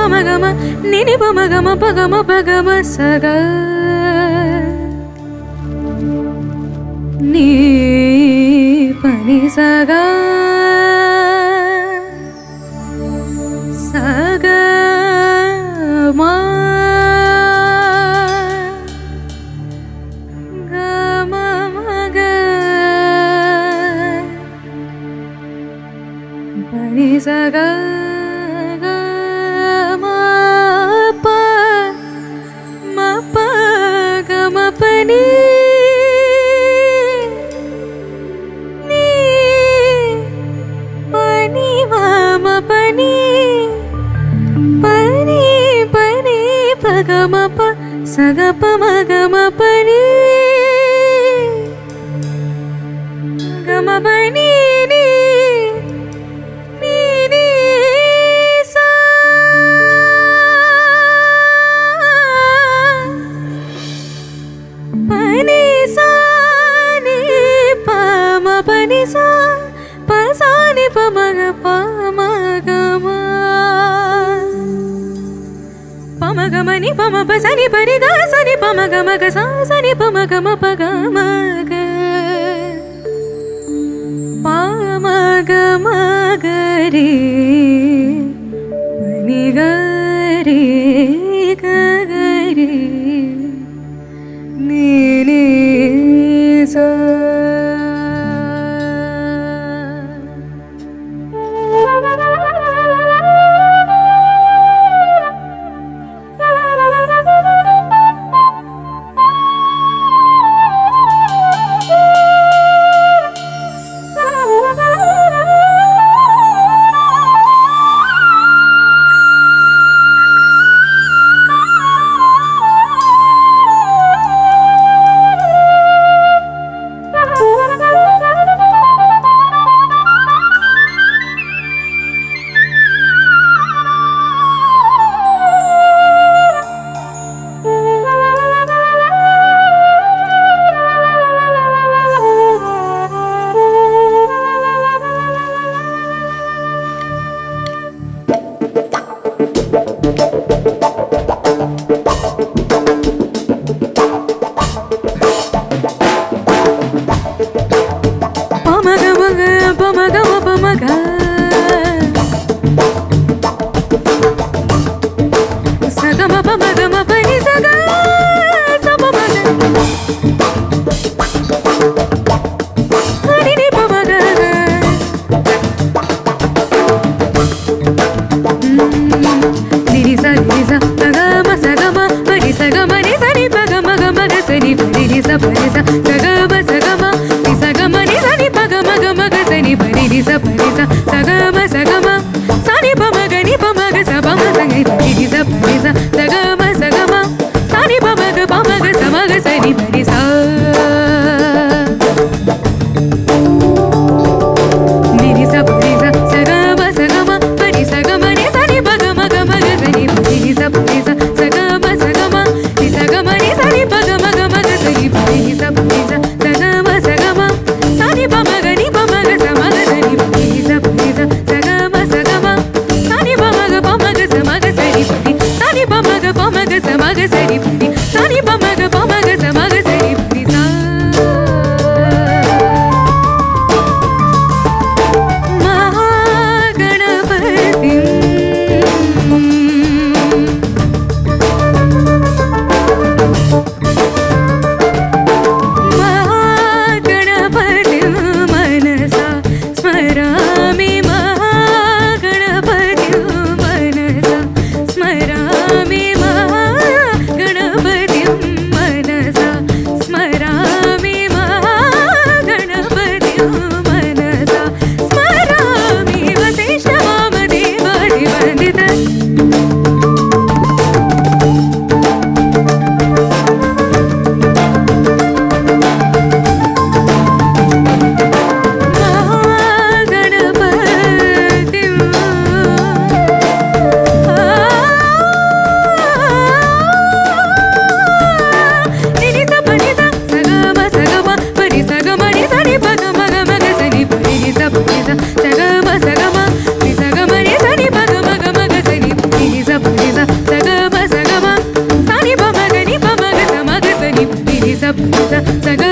pamagama nini pamagama pagama pagama saga ni pani saga saga ma gama maga pani saga gama pa ma pa gama pani gama pa saga pa ma gama pa ni gama pa ni ni ni ni sa pa ni sa ni pa ma pa ni sa pa sa ni pa ma ga pa ma gama pamagama ni pama pa sa ni pa ni da sa ni pamagama ga sa ni pamagama pa gama ga pamagama ga re ni ga re ga ga re ni ni sa sani pamaga pamaga samaga sani pamaga pamaga samaga sani ని స స స గ